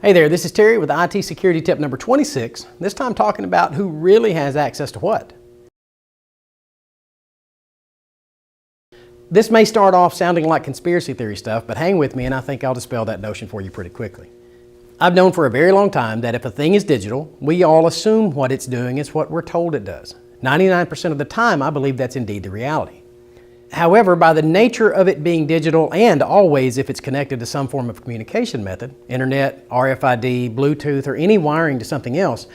Hey there, this is Terry with IT Security Tip number 26, this time talking about who really has access to what. This may start off sounding like conspiracy theory stuff, but hang with me and I think I'll dispel that notion for you pretty quickly. I've known for a very long time that if a thing is digital, we all assume what it's doing is what we're told it does. 99% of the time, I believe that's indeed the reality. However, by the nature of it being digital, and always if it's connected to some form of communication method, internet, RFID, Bluetooth, or any wiring to something else,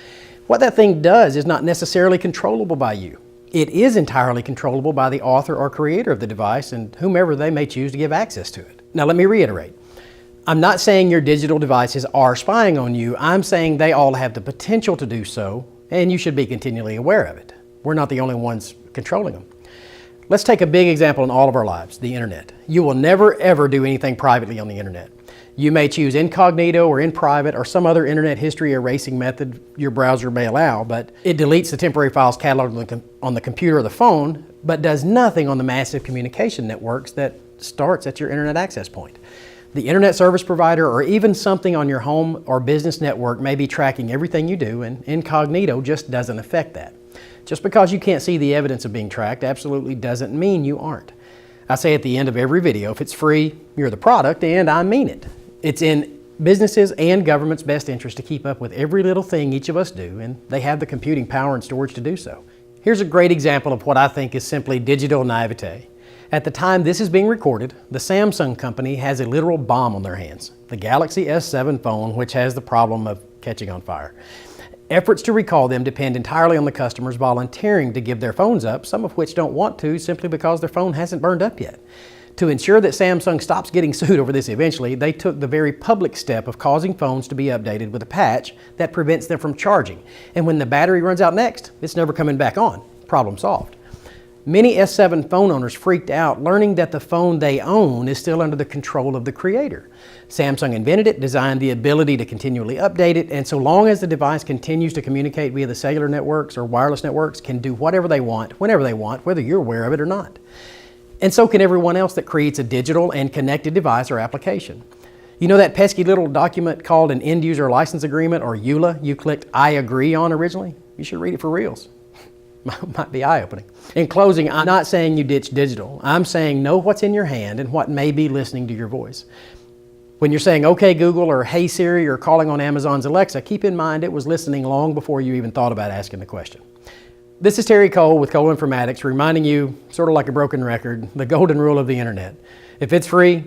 what that thing does is not necessarily controllable by you. It is entirely controllable by the author or creator of the device and whomever they may choose to give access to it. Now let me reiterate. I'm not saying your digital devices are spying on you. I'm saying they all have the potential to do so, and you should be continually aware of it. We're not the only ones controlling them. Let's take a big example in all of our lives, the internet. You will never ever do anything privately on the internet. You may choose Incognito or in private or some other internet history erasing method your browser may allow, but it deletes the temporary files cataloged on the computer or the phone, but does nothing on the massive communication networks that starts at your internet access point. The internet service provider or even something on your home or business network may be tracking everything you do, and Incognito just doesn't affect that. Just because you can't see the evidence of being tracked absolutely doesn't mean you aren't. I say at the end of every video, if it's free, you're the product, and I mean it. It's in businesses and government's best interest to keep up with every little thing each of us do, and they have the computing power and storage to do so. Here's a great example of what I think is simply digital naivete. At the time this is being recorded, the Samsung company has a literal bomb on their hands, the Galaxy S7 phone, which has the problem of catching on fire. Efforts to recall them depend entirely on the customers volunteering to give their phones up, some of which don't want to simply because their phone hasn't burned up yet. To ensure that Samsung stops getting sued over this eventually, they took the very public step of causing phones to be updated with a patch that prevents them from charging. And when the battery runs out next, it's never coming back on. Problem solved. Many S7 phone owners freaked out learning that the phone they own is still under the control of the creator. Samsung invented it, designed the ability to continually update it, and so long as the device continues to communicate via the cellular networks or wireless networks, can do whatever they want, whenever they want, whether you're aware of it or not. And so can everyone else that creates a digital and connected device or application. You know that pesky little document called an End User License Agreement, or EULA, you clicked I agree on originally? You should read it for reals. Might be eye-opening. In closing, I'm not saying you ditch digital. I'm saying know what's in your hand and what may be listening to your voice. When you're saying, okay Google, or hey Siri, or calling on Amazon's Alexa, keep in mind it was listening long before you even thought about asking the question. This is Terry Cole with Cole Informatics, reminding you, sort of like a broken record, the golden rule of the internet. If it's free,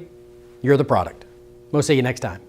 you're the product. We'll see you next time.